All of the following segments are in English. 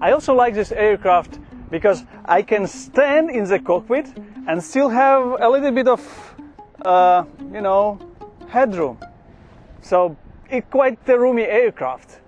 I also like this aircraft because I can stand in the cockpit and still have a little bit of, headroom. So it's quite a roomy aircraft.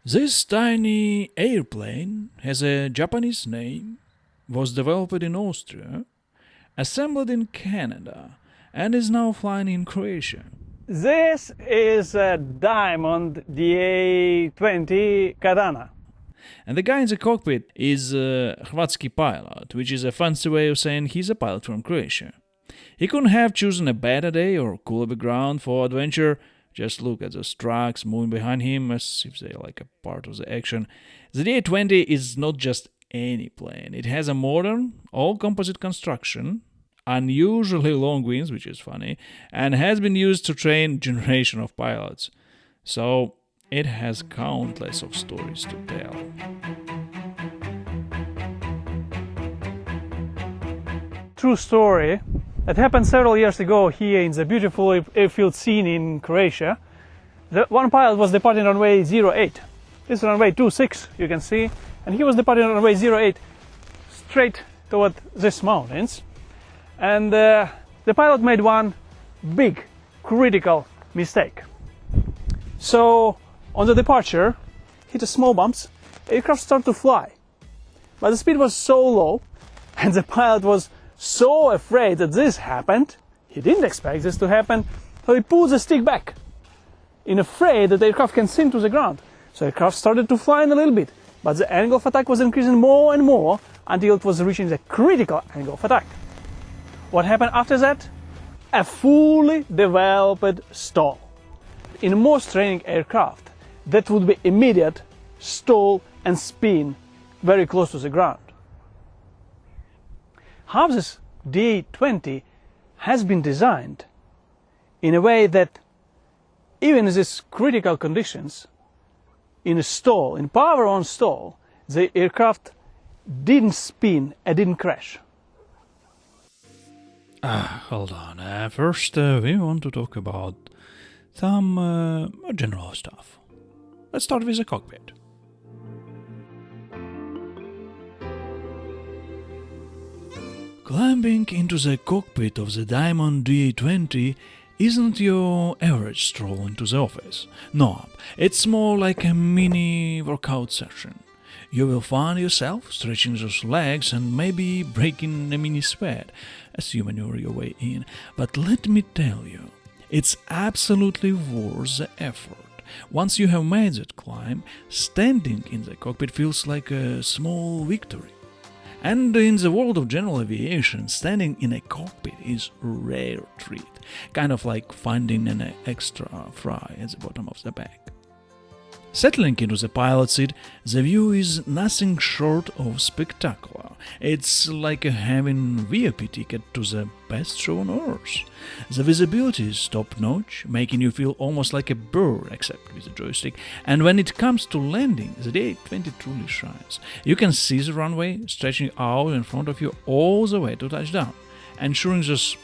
This tiny airplane has a Japanese name, was developed in Austria, assembled in Canada, and is now flying in Croatia. This is a Diamond DA20 Katana. And the guy in the cockpit is a Hrvatski pilot, which is a fancy way of saying he's a pilot from Croatia. He couldn't have chosen a better day or cooler background for adventure. Just look at those trucks moving behind him as if they're like a part of the action. The DA20 is not just any plane. It has a modern, all-composite construction, unusually long wings, which is funny, and has been used to train generation of pilots. So it has countless of stories to tell. True story. That happened several years ago here in the beautiful airfield scene in Croatia. One pilot was departing on runway 08. This is runway 26, you can see, and he was departing on runway 08 straight toward these mountains. And the pilot made one big, critical mistake. So on the departure, hit a small bumps, aircraft started to fly. But the speed was so low, and the pilot was so afraid that this happened, he didn't expect this to happen, so he pulled the stick back, in afraid that the aircraft can sink to the ground. So the aircraft started to fly in a little bit, but the angle of attack was increasing more and more until it was reaching the critical angle of attack. What happened after that? A fully developed stall. In most training aircraft, that would be immediate stall and spin very close to the ground. How this DA20 has been designed in a way that even in these critical conditions, in a stall, in power on stall, the aircraft didn't spin and didn't crash. Hold on. First, we want to talk about some general stuff. Let's start with the cockpit. Climbing into the cockpit of the Diamond DA20 isn't your average stroll into the office. No, it's more like a mini workout session. You will find yourself stretching those legs and maybe breaking a mini sweat as you maneuver your way in. But let me tell you, it's absolutely worth the effort. Once you have made that climb, standing in the cockpit feels like a small victory. And in the world of general aviation, standing in a cockpit is a rare treat, kind of like finding an extra fry at the bottom of the bag. Settling into the pilot seat, the view is nothing short of spectacular. It's like having VIP ticket to the best show on earth. The visibility is top-notch, making you feel almost like a bird, except with a joystick. And when it comes to landing, the DA20 truly shines. You can see the runway stretching out in front of you all the way to touchdown, ensuring this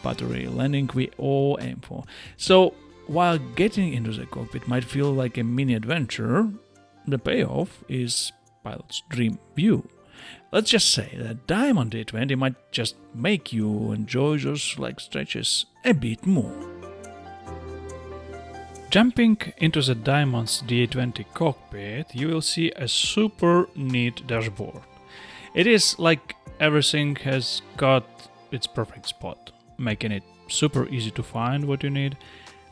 buttery landing we all aim for. So, while getting into the cockpit might feel like a mini adventure, the payoff is pilot's dream view. Let's just say that Diamond DA20 might just make you enjoy those leg stretches a bit more. Jumping into the Diamond's DA20 cockpit, you will see a super neat dashboard. It is like everything has got its perfect spot, making it super easy to find what you need.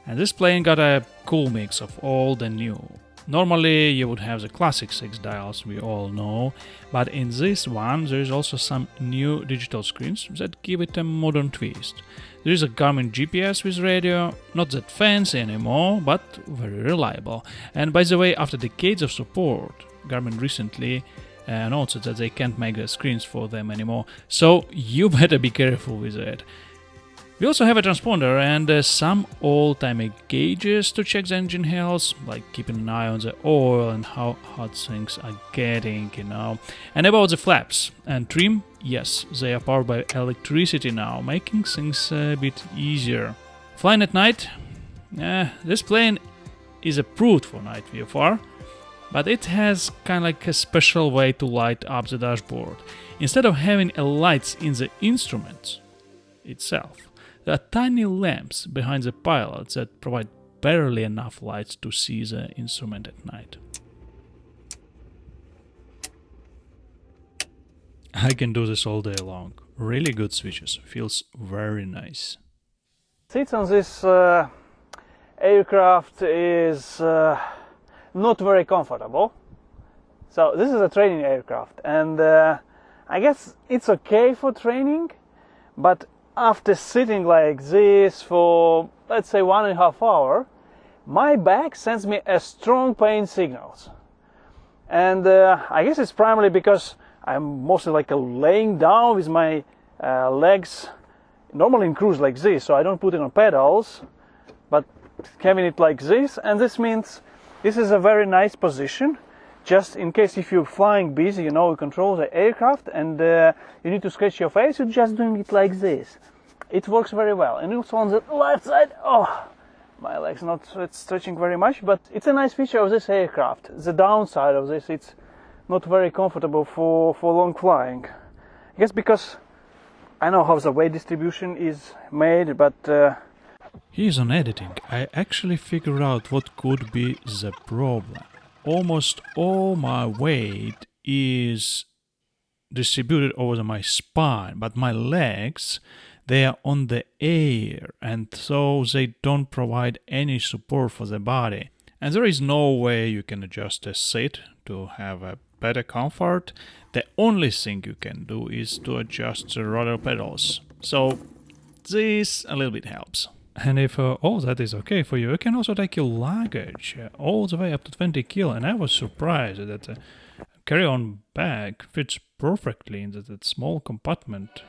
And this plane got a cool mix of old and new. Normally you would have the classic 6 dials we all know, but in this one there is also some new digital screens that give it a modern twist. There is a Garmin GPS with radio, not that fancy anymore, but very reliable. And by the way, after decades of support, Garmin recently announced that they can't make the screens for them anymore, so you better be careful with it. We also have a transponder and some old-timey gauges to check the engine health, like keeping an eye on the oil and how hot things are getting, you know. And about the flaps and trim, yes, they are powered by electricity now, making things a bit easier. Flying at night, this plane is approved for night VFR, but it has kind of like a special way to light up the dashboard. Instead of having lights in the instruments itself, there are tiny lamps behind the pilot that provide barely enough lights to see the instrument at night. I can do this all day long. Really good switches. Feels very nice. Seats on this aircraft is not very comfortable. So this is a training aircraft, and I guess it's okay for training, but after sitting like this for, let's say, 1.5 hours, my back sends me a strong pain signals. And I guess it's primarily because I'm mostly like laying down with my legs, normally in cruise like this, so I don't put it on pedals, but having it like this, and this means this is a very nice position, just in case if you're flying busy, you know, you control the aircraft and you need to scratch your face, you're just doing it like this. It works very well. And also on the left side, oh, my leg's not stretching very much, but it's a nice feature of this aircraft. The downside of this, it's not very comfortable for long flying. I guess because I know how the weight distribution is made, but Here's on editing. I actually figured out what could be the problem. Almost all my weight is distributed over my spine, but my legs, they are on the air, and so they don't provide any support for the body. And there is no way you can adjust a seat to have a better comfort. The only thing you can do is to adjust the rudder pedals. So this a little bit helps. And if all that is okay for you, you can also take your luggage all the way up to 20 kg. And I was surprised that the carry-on bag fits perfectly in that small compartment.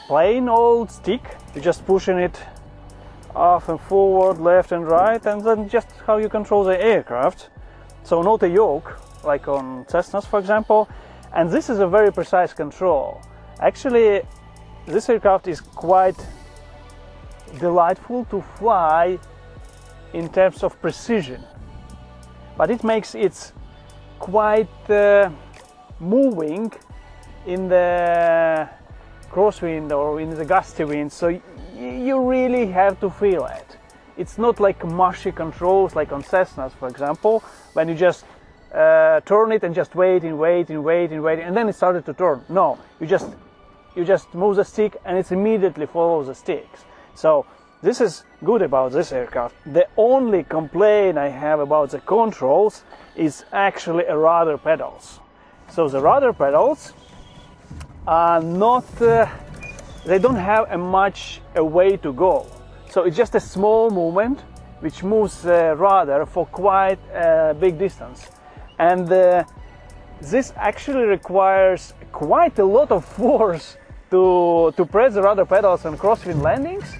Plain old stick, you're just pushing it off and forward, left and right, and then just how you control the aircraft. So not a yoke, like on Cessnas for example, and this is a very precise control. Actually, this aircraft is quite delightful to fly in terms of precision, but it makes it quite moving in the crosswind or in the gusty wind, so you really have to feel it. It's not like mushy controls like on Cessnas for example, when you just turn it and just wait and then it started to turn. No, you just move the stick and it immediately follows the sticks. So this is good about this aircraft. The only complaint I have about the controls is actually rudder pedals. So the rudder pedals are not, they don't have much a way to go. So it's just a small movement which moves the rudder for quite a big distance. And this actually requires quite a lot of force to press the rudder pedals on crosswind landings.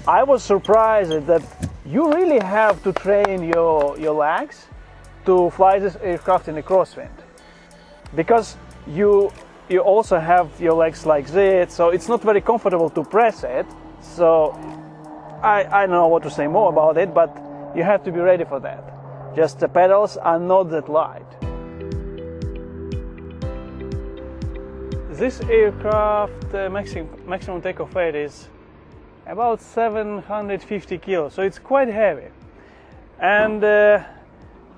I was surprised that you really have to train your legs to fly this aircraft in a crosswind, because you also have your legs like this, so it's not very comfortable to press it. So I don't know what to say more about it, but you have to be ready for that. Just the pedals are not that light. This aircraft maximum takeoff weight is about 750 kilos, so it's quite heavy. And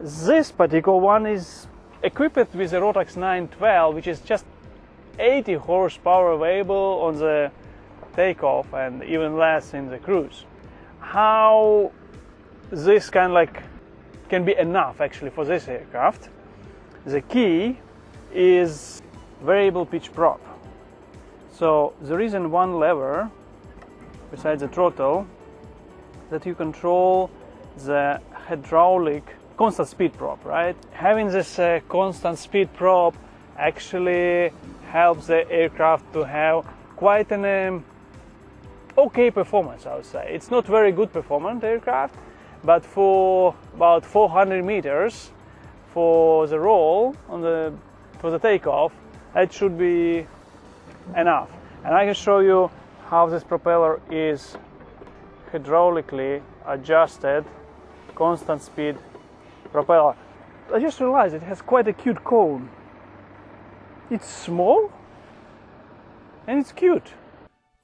This particular one is equipped with a Rotax 912, which is just 80 horsepower available on the takeoff and even less in the cruise. How this kind of like can be enough actually for this aircraft? The key is variable pitch prop. So there isn't one lever besides the throttle that you control the hydraulic constant speed prop, right? Having this constant speed prop actually helps the aircraft to have quite an okay performance, I would say. It's not very good performance aircraft, but for about 400 meters for the roll for the takeoff, it should be enough. And I can show you how this propeller is hydraulically adjusted constant speed propeller. I just realized it has quite a cute cone. It's small and it's cute.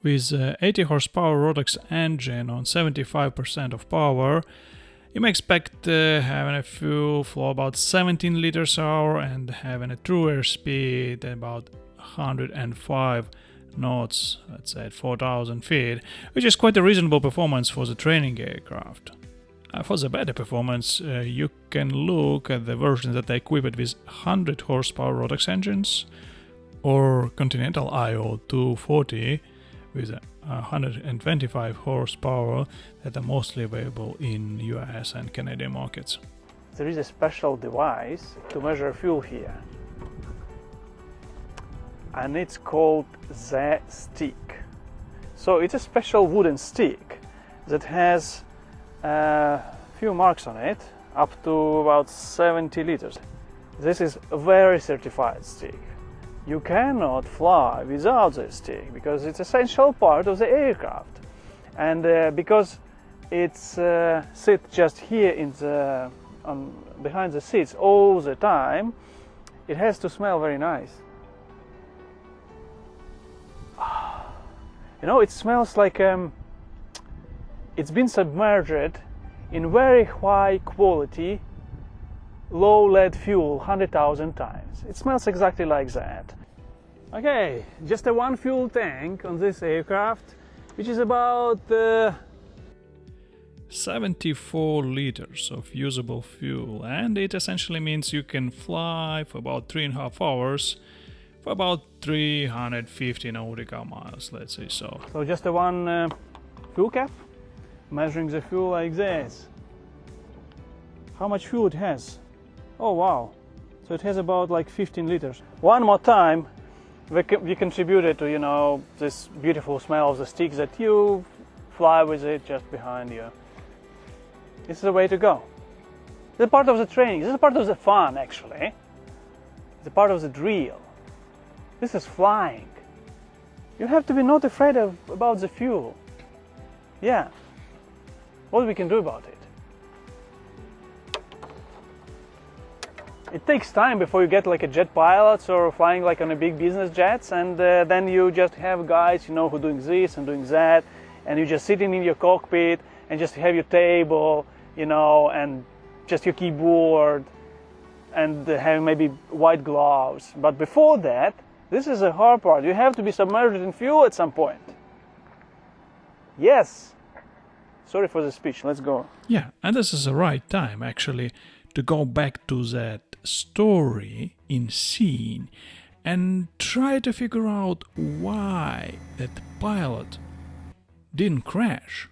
With 80 horsepower Rotax engine on 75% of power, you may expect having a fuel flow about 17 liters per hour and having a true airspeed about 105 knots, let's say at 4,000 feet, which is quite a reasonable performance for the training aircraft. For the better performance, you can look at the versions that are equipped with 100 horsepower Rotax engines or Continental IO240 with 125 horsepower that are mostly available in US and Canadian markets. There is a special device to measure fuel here, and it's called the stick. So it's a special wooden stick that has a few marks on it, up to about 70 liters. This is a very certified stick. You cannot fly without this stick because it's an essential part of the aircraft, and because it's sit just here in the behind the seats all the time, it has to smell very nice. You know, it smells like it's been submerged in very high quality low lead fuel 100,000 times. It smells exactly like that. Okay, just a one fuel tank on this aircraft, which is about 74 liters of usable fuel, and it essentially means you can fly for about 3.5 hours for about 350 nautical miles, let's say so. So just a one fuel cap, measuring the fuel like this. How much fuel it has? Oh wow, so it has about like 15 liters. One more time, we contributed to, you know, this beautiful smell of the stick that you fly with it just behind you. This is the way to go. This is part of the training, this is part of the fun actually. It's a part of the drill. This is flying. You have to be not afraid about the fuel. Yeah, what we can do about it? It takes time before you get like a jet pilot or flying like on a big business jets, and then you just have guys, you know, who are doing this and doing that, and you're just sitting in your cockpit and just have your table, you know, and just your keyboard and having maybe white gloves. But before that, this is the hard part. You have to be submerged in fuel at some point. Yes. Sorry for the speech. Let's go. Yeah, and this is the right time actually to go back to that story in scene and try to figure out why that pilot didn't crash.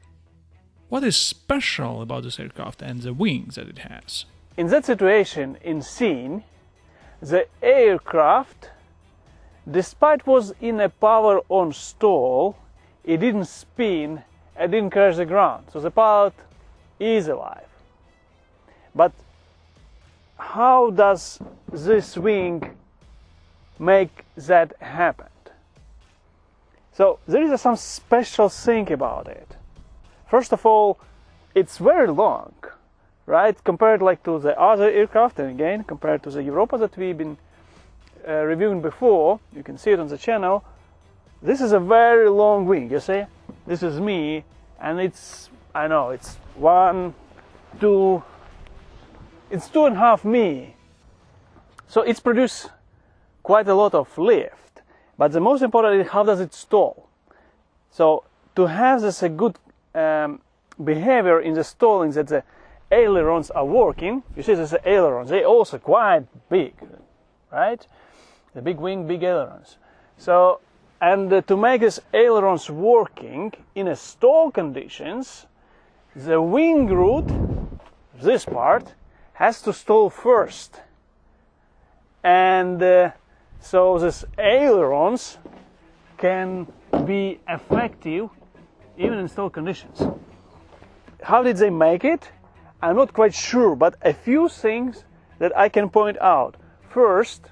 What is special about this aircraft and the wings that it has? In that situation in scene, the aircraft, despite was in a power on stall, it didn't spin and didn't crash the ground. So the pilot is alive. But how does this wing make that happen? So there is some special thing about it. First of all, it's very long, right? Compared like to the other aircraft, and again, compared to the Europa that we've been reviewing before, you can see it on the channel. This is a very long wing, you see? This is me, and it's, I know, it's 1, 2, it's 2.5 me. So it's produced quite a lot of lift. But the most important is how does it stall. So to have this a good behavior in the stalling, that the ailerons are working. You see, the ailerons, they also quite big, right? The big wing, big ailerons. So, and to make these ailerons working in a stall conditions, the wing root, this part, has to stall first. And so these ailerons can be effective even in stall conditions. How did they make it? I'm not quite sure, but a few things that I can point out. First,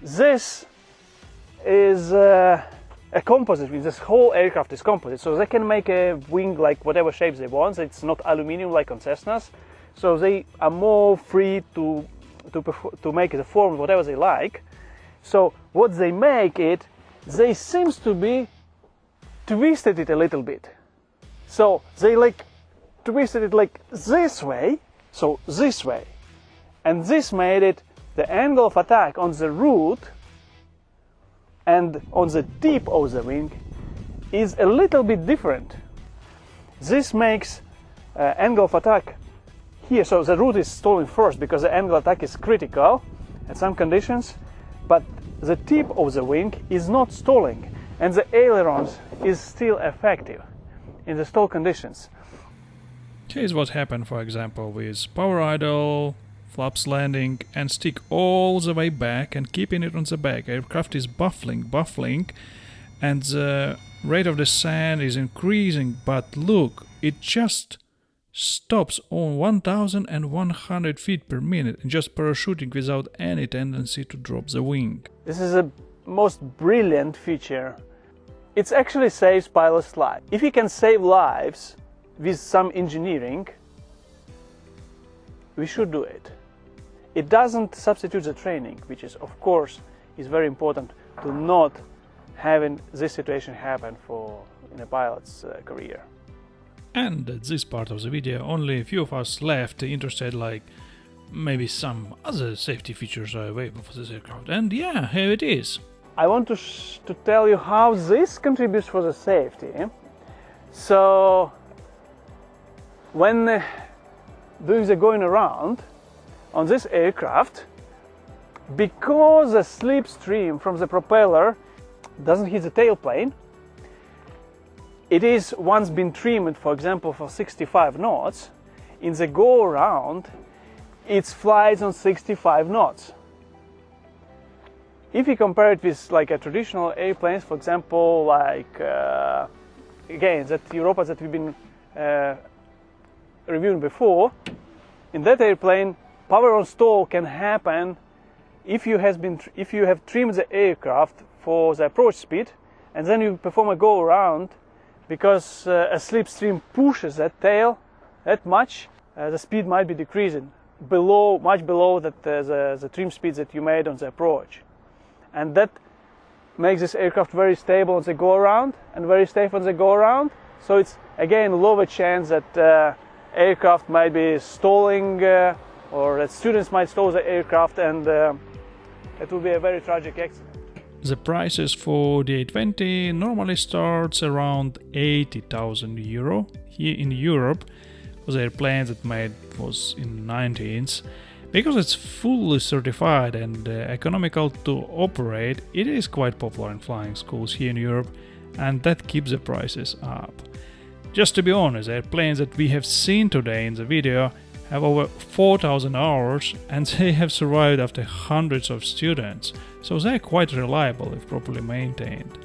this is a composite. This whole aircraft is composite, so they can make a wing like whatever shapes they want. It's not aluminium like on Cessnas, so they are more free to make the form whatever they like. So what they make it, they seems to be twisted it a little bit. So they like twisted it like this way, so this way, and this made it the angle of attack on the root and on the tip of the wing is a little bit different. This makes angle of attack here, so the root is stalling first because the angle of attack is critical at some conditions, but the tip of the wing is not stalling, and the ailerons is still effective in the stall conditions. Here's what happened, for example, with power idle, flaps landing, and stick all the way back and keeping it on the back. Aircraft is buffling, and the rate of descent is increasing, but look, it just stops on 1,100 feet per minute and just parachuting without any tendency to drop the wing. This is a most brilliant feature. It actually saves pilots' lives. If you can save lives with some engineering, we should do it. It doesn't substitute the training, which is, of course, is very important to not having this situation happen in a pilot's career. And at this part of the video, only a few of us left interested, like maybe some other safety features are available for this aircraft. And yeah, here it is. I want to tell you how this contributes for the safety. So, when doing the going around on this aircraft, because the slipstream from the propeller doesn't hit the tailplane, it is once been trimmed, for example, for 65 knots, in the go around, it flies on 65 knots. If you compare it with like a traditional airplanes, for example, like again that Europa that we've been reviewing before, in that airplane, power on stall can happen if you have trimmed the aircraft for the approach speed, and then you perform a go around, because a slipstream pushes that tail that much, the speed might be decreasing much below that the trim speeds that you made on the approach. And that makes this aircraft very stable on the go-around and very safe on the go-around. So it's, again, lower chance that aircraft might be stalling or that students might stall the aircraft, and it will be a very tragic accident. The prices for the DA20 normally starts around 80,000 euro. Here in Europe, for the airplane that made was in 19s. Because it's fully certified and economical to operate, it is quite popular in flying schools here in Europe, and that keeps the prices up. Just to be honest, airplanes that we have seen today in the video have over 4,000 hours, and they have survived after hundreds of students, so they're quite reliable if properly maintained.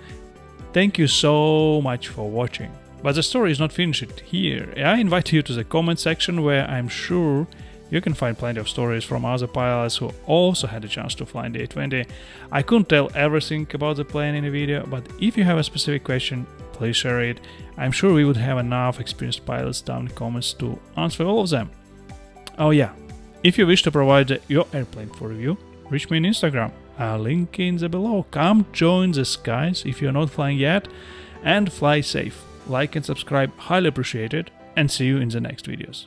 Thank you so much for watching. But the story is not finished here. I invite you to the comment section, where I'm sure you can find plenty of stories from other pilots who also had a chance to fly in the DA20. I couldn't tell everything about the plane in a video, but if you have a specific question, please share it. I'm sure we would have enough experienced pilots down in the comments to answer all of them. Oh yeah, if you wish to provide your airplane for review, reach me on Instagram. I'll link in the below. Come join the skies if you're not flying yet, and fly safe. Like and subscribe, highly appreciated, and see you in the next videos.